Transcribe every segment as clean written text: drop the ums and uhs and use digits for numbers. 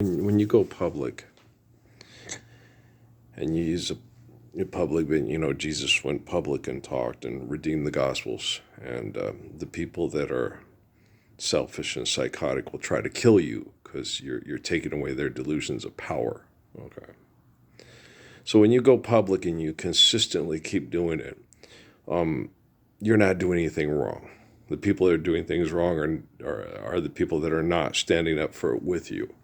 When you go public and you use a public, Jesus went public and talked and redeemed the Gospels, and the people that are selfish and psychotic will try to kill you because you're taking away their delusions of power. Okay. So when you go public and you consistently keep doing it, you're not doing anything wrong. The people that are doing things wrong are the people that are not standing up for it with you.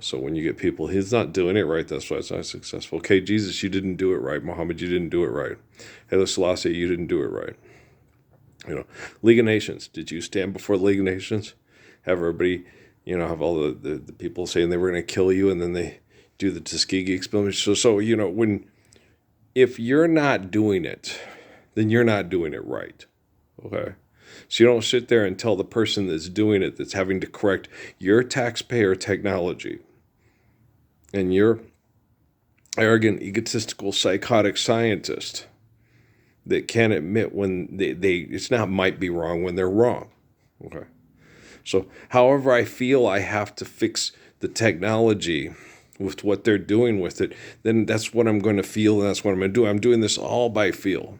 So when you get people, he's not doing it right, that's why it's not successful. Okay, Jesus, you didn't do it right. Muhammad, you didn't do it right. Haile Selassie, you didn't do it right. League of Nations, did you stand before the League of Nations? Have everybody, have all the people saying they were going to kill you, and then they do the Tuskegee experimentation. So if you're not doing it, then you're not doing it right. Okay? So you don't sit there and tell the person that's doing it, that's having to correct your taxpayer technology and your arrogant, egotistical, psychotic scientist that can't admit when it's not might be wrong when they're wrong. Okay. So however I feel I have to fix the technology with what they're doing with it, then that's what I'm going to feel, and that's what I'm going to do. I'm doing this all by feel.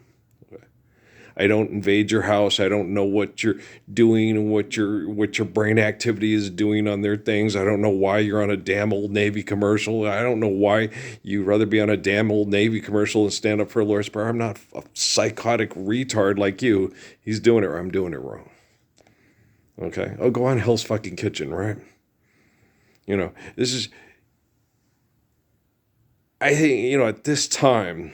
I don't invade your house. I don't know what you're doing and what your brain activity is doing on their things. I don't know why you're on a damn Old Navy commercial. I don't know why you'd rather be on a damn Old Navy commercial and stand up for a Lord's Prayer. I'm not a psychotic retard like you. He's doing it or I'm doing it wrong. Okay? Oh, go on Hell's fucking Kitchen, right? This is, I think, at this time,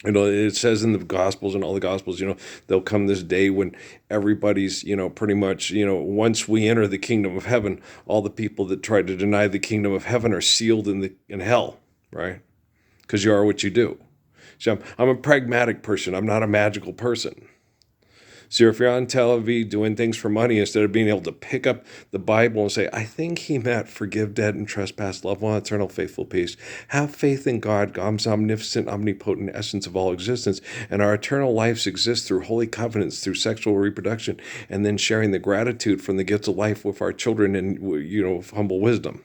it says in the Gospels and all the Gospels, there'll come this day when everybody's, pretty much, once we enter the kingdom of heaven, all the people that try to deny the kingdom of heaven are sealed in hell, right? Because you are what you do. So I'm a pragmatic person. I'm not a magical person. So if you're on television doing things for money, instead of being able to pick up the Bible and say, I think he meant forgive dead and trespass, love one, eternal, faithful peace. Have faith in God, God's omnipotent, omnipotent essence of all existence. And our eternal lives exist through holy covenants, through sexual reproduction, and then sharing the gratitude from the gifts of life with our children and, humble wisdom.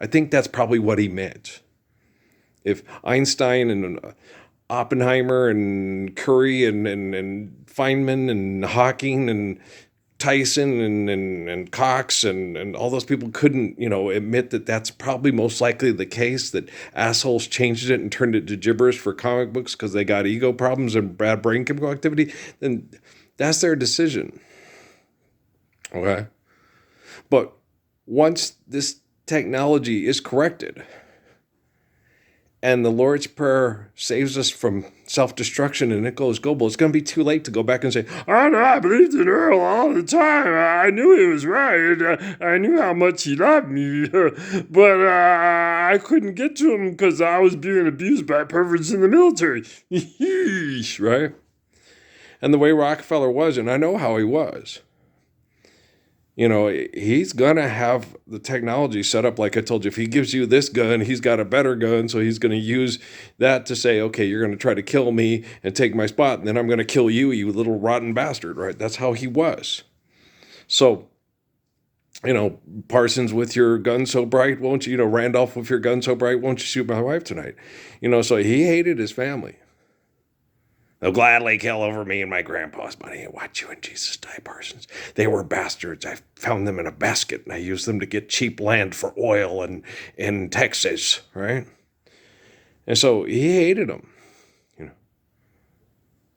I think that's probably what he meant. If Einstein and Oppenheimer and Curry and Feynman and Hawking and Tyson and Cox and all those people couldn't, admit that that's probably most likely the case, that assholes changed it and turned it to gibberish for comic books because they got ego problems and bad brain chemical activity, then that's their decision. Okay? But once this technology is corrected, and the Lord's Prayer saves us from self-destruction and it goes global, it's going to be too late to go back and say, oh no, I believed in Earl all the time. I knew he was right. I knew how much he loved me. But I couldn't get to him because I was being abused by perverts in the military. Right? And the way Rockefeller was, and I know how he was, he's going to have the technology set up like I told you. If he gives you this gun, he's got a better gun, so he's going to use that to say, okay, you're going to try to kill me and take my spot, and then I'm going to kill you, you little rotten bastard, right? That's how he was. So, Parsons, with your gun so bright, won't you? Randolph, with your gun so bright, won't you shoot my wife tonight? So he hated his family. They'll gladly kill over me and my grandpa's money. Watch you and Jesus die, Parsons. They were bastards. I found them in a basket, and I used them to get cheap land for oil in Texas, right? And so he hated them.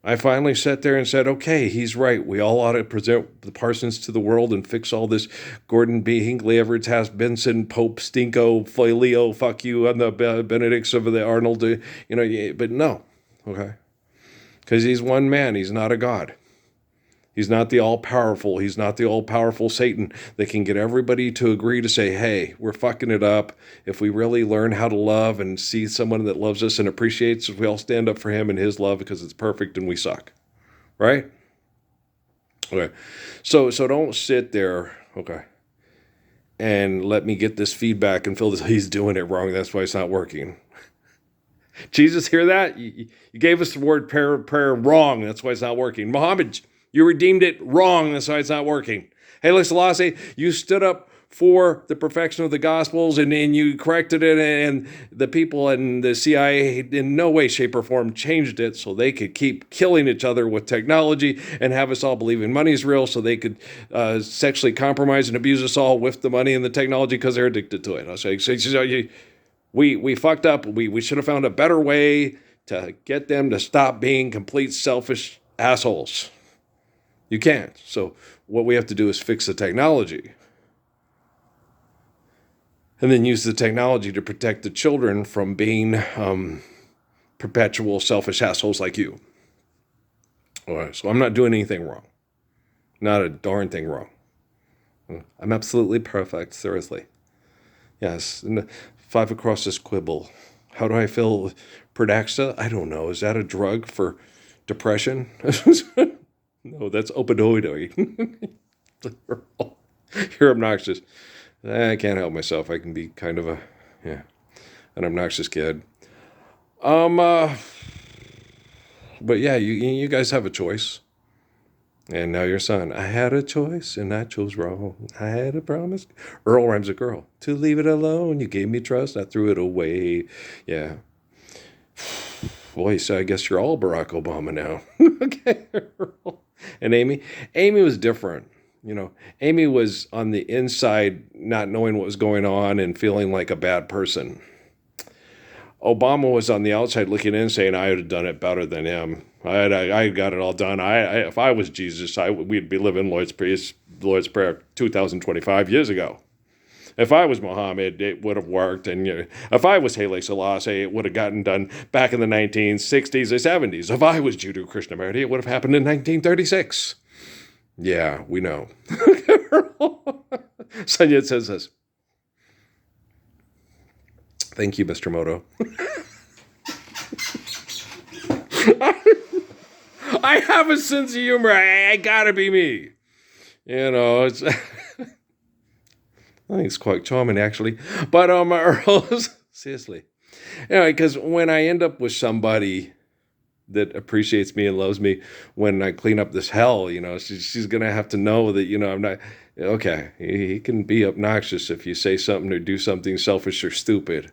I finally sat there and said, okay, he's right. We all ought to present the Parsons to the world and fix all this Gordon B. Hinckley, Everett Taft Benson, Pope, Stinko, Leo, fuck you, and the Benedicts of the Arnold, but no, okay? Because he's one man. He's not a God. He's not the all-powerful. He's not the all-powerful Satan that can get everybody to agree to say, hey, we're fucking it up. If we really learn how to love and see someone that loves us and appreciates us, we all stand up for him and his love because it's perfect and we suck. Right? Okay. So don't sit there, okay, and let me get this feedback and feel that he's doing it wrong. That's why it's not working. Jesus, hear that? You gave us the word prayer wrong. That's why it's not working. Muhammad, you redeemed it wrong. That's why it's not working. Haile Selassie, you stood up for the perfection of the Gospels, and you corrected it, and the people in the CIA in no way, shape, or form changed it so they could keep killing each other with technology and have us all believing money's real, so they could sexually compromise and abuse us all with the money and the technology because they're addicted to it. I was like, so we fucked up. We should have found a better way to get them to stop being complete selfish assholes. You can't. So what we have to do is fix the technology. And then use the technology to protect the children from being perpetual selfish assholes like you. All right, so I'm not doing anything wrong. Not a darn thing wrong. I'm absolutely perfect, seriously. Yes, and 5 across this quibble. How do I feel? Pradaxa? I don't know. Is that a drug for depression? No, that's opioid. You're obnoxious. I can't help myself. I can be kind of an obnoxious kid. But yeah, you guys have a choice. And now your son. I had a choice and I chose wrong. I had a promise. Earl rhymes a girl. To leave it alone. You gave me trust. I threw it away. Yeah. Boy, so I guess you're all Barack Obama now. Okay, Earl. And Amy? Amy was different. Amy was on the inside not knowing what was going on and feeling like a bad person. Obama was on the outside looking in saying, I would have done it better than him. I got it all done. If I was Jesus, we'd be living Lord's Prayer 2025 years ago. If I was Muhammad, it would have worked. And if I was Haile Selassie, it would have gotten done back in the 1960s or 70s. If I was Judeo-Krishnamurti, it would have happened in 1936. Yeah, we know. Sonia says this. Thank you, Mr. Moto. I have a sense of humor. I gotta be me. It's... I think it's quite charming, actually. But, Earl, seriously. Anyway, because when I end up with somebody that appreciates me and loves me, when I clean up this hell, she's going to have to know that, I'm not, okay, he can be obnoxious if you say something or do something selfish or stupid.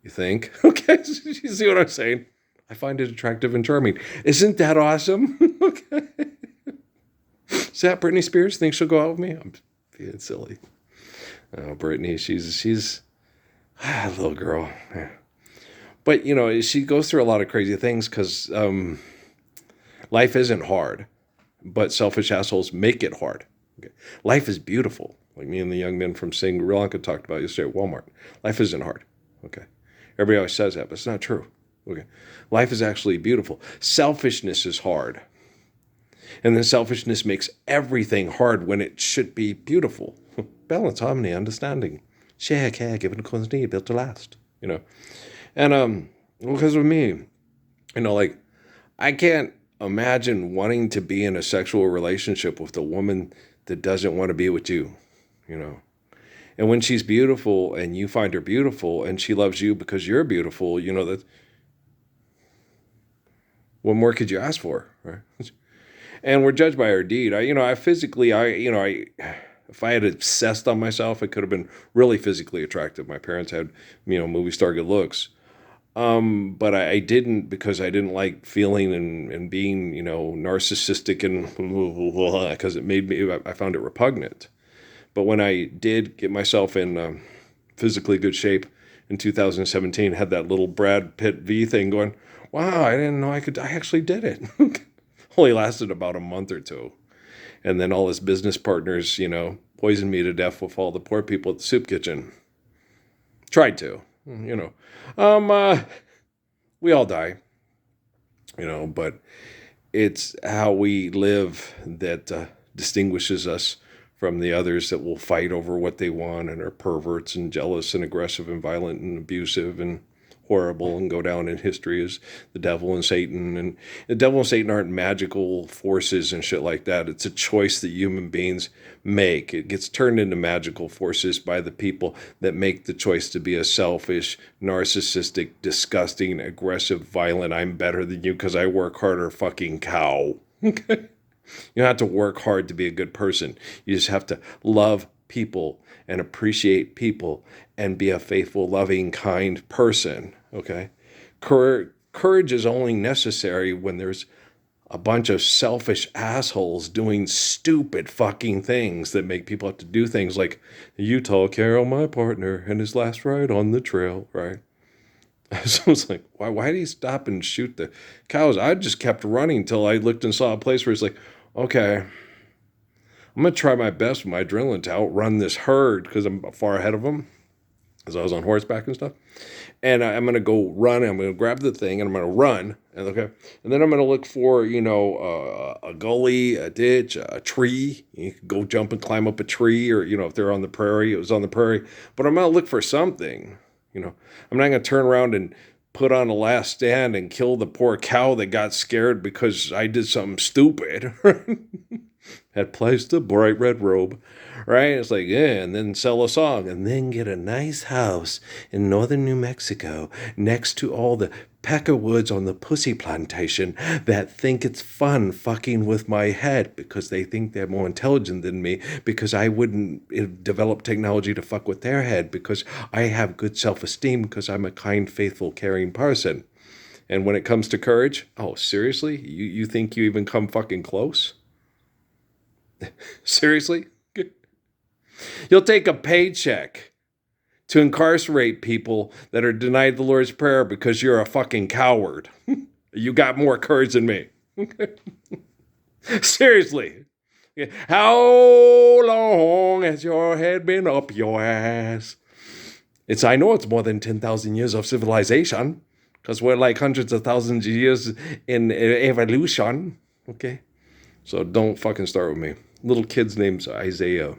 You think? Okay, you see what I'm saying? I find it attractive and charming. Isn't that awesome? Okay. Is that Britney Spears? Think she'll go out with me? I'm being silly. Oh, Britney, she's a little girl. Yeah. But, she goes through a lot of crazy things because life isn't hard, but selfish assholes make it hard. Okay. Life is beautiful, like me and the young men from Sri Lanka talked about yesterday at Walmart. Life isn't hard. Okay. Everybody always says that, but it's not true. Okay. Life is actually beautiful. Selfishness is hard. And then selfishness makes everything hard when it should be beautiful. Balance, harmony, understanding. Share, care, give and cause need, built to last. And because of me, I can't imagine wanting to be in a sexual relationship with a woman that doesn't want to be with you, And when she's beautiful and you find her beautiful and she loves you because you're beautiful, that what more could you ask for, right? And we're judged by our deed. If I had obsessed on myself, I could have been really physically attractive. My parents had, movie star good looks. But I didn't because I didn't like feeling and being, narcissistic and because I found it repugnant. But when I did get myself in physically good shape in 2017, had that little Brad Pitt V thing going, wow, I didn't know I actually did it. Only lasted about a month or two. And then all his business partners, poisoned me to death with all the poor people at the soup kitchen. Tried to, we all die, but it's how we live that distinguishes us from the others that will fight over what they want and are perverts and jealous and aggressive and violent and abusive and horrible and go down in history as the devil and Satan. And the devil and Satan aren't magical forces and shit like that. It's a choice that human beings make. It gets turned into magical forces by the people that make the choice to be a selfish, narcissistic, disgusting, aggressive, violent, I'm better than you because I work harder fucking cow. Okay? You don't have to work hard to be a good person. You just have to love people and appreciate people and be a faithful, loving, kind person. Okay. Courage is only necessary when there's a bunch of selfish assholes doing stupid fucking things that make people have to do things like Utah Carol, my partner, and his last ride on the trail, right? So I was like, why did he stop and shoot the cows? I just kept running until I looked and saw a place where he's like, okay, I'm going to try my best with my adrenaline to outrun this herd because I'm far ahead of them because I was on horseback and stuff. And I'm going to go run. I'm going to grab the thing and I'm going to run. And okay. And then I'm going to look for, a gully, a ditch, a tree. You can go jump and climb up a tree or, if they're on the prairie, it was on the prairie. But I'm going to look for something, I'm not going to turn around and put on a last stand and kill the poor cow that got scared because I did something stupid. Had placed a bright red robe, right? It's like, yeah, and then sell a song and then get a nice house in northern New Mexico next to all the pecker woods on the pussy plantation that think it's fun fucking with my head because they think they're more intelligent than me because I wouldn't develop technology to fuck with their head because I have good self-esteem because I'm a kind, faithful, caring person. And when it comes to courage, oh, seriously? You think you even come fucking close? Seriously? You'll take a paycheck to incarcerate people that are denied the Lord's Prayer because you're a fucking coward. You got more courage than me. Seriously. How long has your head been up your ass? I know it's more than 10,000 years of civilization because we're like hundreds of thousands of years in evolution. Okay? So don't fucking start with me. Little kid's name's Isaiah.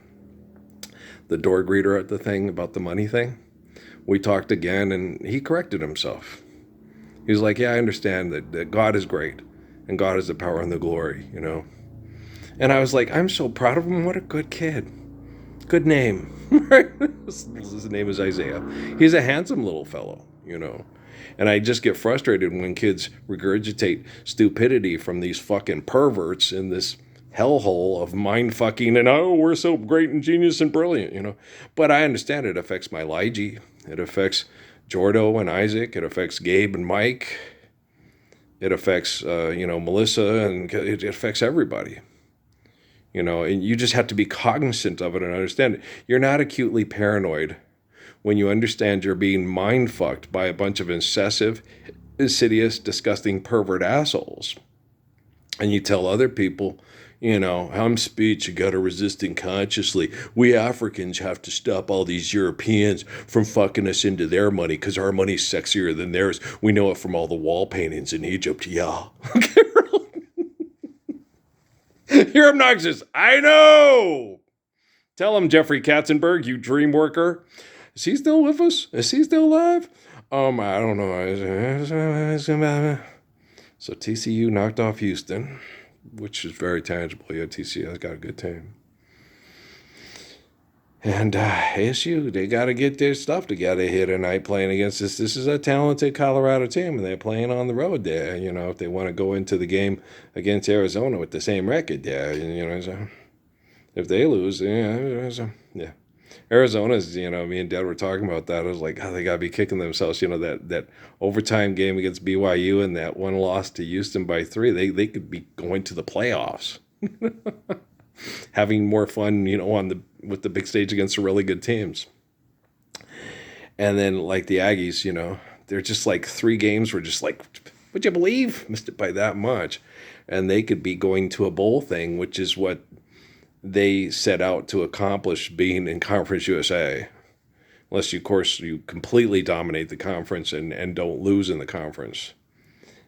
The door greeter at the thing about the money thing. We talked again and he corrected himself. He was like, yeah, I understand that God is great and God is the power and the glory, And I was like, I'm so proud of him. What a good kid. Good name. His name is Isaiah. He's a handsome little fellow, And I just get frustrated when kids regurgitate stupidity from these fucking perverts in this hellhole of mind fucking and, oh, we're so great and genius and brilliant, But I understand it affects my Lige. It affects Jordo and Isaac. It affects Gabe and Mike. It affects, Melissa, and it affects everybody. And you just have to be cognizant of it and understand it. You're not acutely paranoid when you understand you're being mind fucked by a bunch of incessive, insidious, disgusting pervert assholes. And you tell other people, I'm speech, you gotta resist unconsciously. We Africans have to stop all these Europeans from fucking us into their money because our money's sexier than theirs. We know it from all the wall paintings in Egypt. Yeah. You're obnoxious. I know. Tell him, Jeffrey Katzenberg, you dream worker. Is he still with us? Is he still alive? I don't know. So TCU knocked off Houston, which is very tangible. Yeah, TCU has got a good team. And ASU, they got to get their stuff together here tonight playing against this. This is a talented Colorado team, and they're playing on the road there. If they want to go into the game against Arizona with the same record there, so if they lose, yeah. Arizona's, me and Dad were talking about that. I was like, they got to be kicking themselves. That overtime game against BYU and that one loss to Houston by 3, they could be going to the playoffs. Having more fun, with the big stage against the really good teams. And then like the Aggies, they're just like 3 games were just like, would you believe? Missed it by that much. And they could be going to a bowl thing, which is what they set out to accomplish being in Conference USA. Unless, of course, you completely dominate the conference and don't lose in the conference.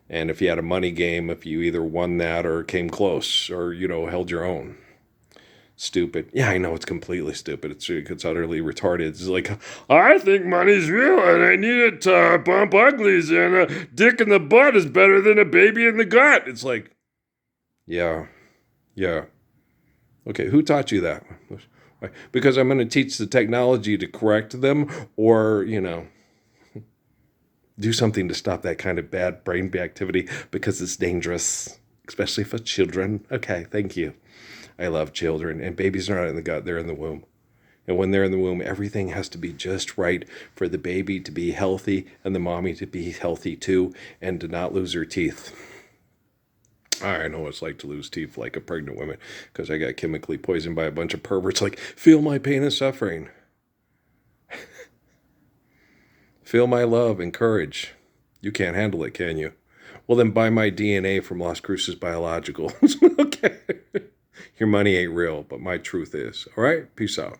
And if you had a money game, if you either won that or came close or, held your own. Stupid. Yeah, I know it's completely stupid. It's utterly retarded. It's like, I think money's real and I need it to bump uglies and a dick in the butt is better than a baby in the gut. It's like, yeah. Okay, who taught you that? Because I'm going to teach the technology to correct them or, do something to stop that kind of bad brain activity because it's dangerous, especially for children. Okay, thank you. I love children, and babies are not in the gut, they're in the womb. And when they're in the womb, everything has to be just right for the baby to be healthy and the mommy to be healthy too, and to not lose her teeth. I know what it's like to lose teeth like a pregnant woman, because I got chemically poisoned by a bunch of perverts like, feel my pain and suffering. Feel my love and courage. You can't handle it, can you? Well, then buy my DNA from Las Cruces Biologicals. Okay. Your money ain't real, but my truth is. All right? Peace out.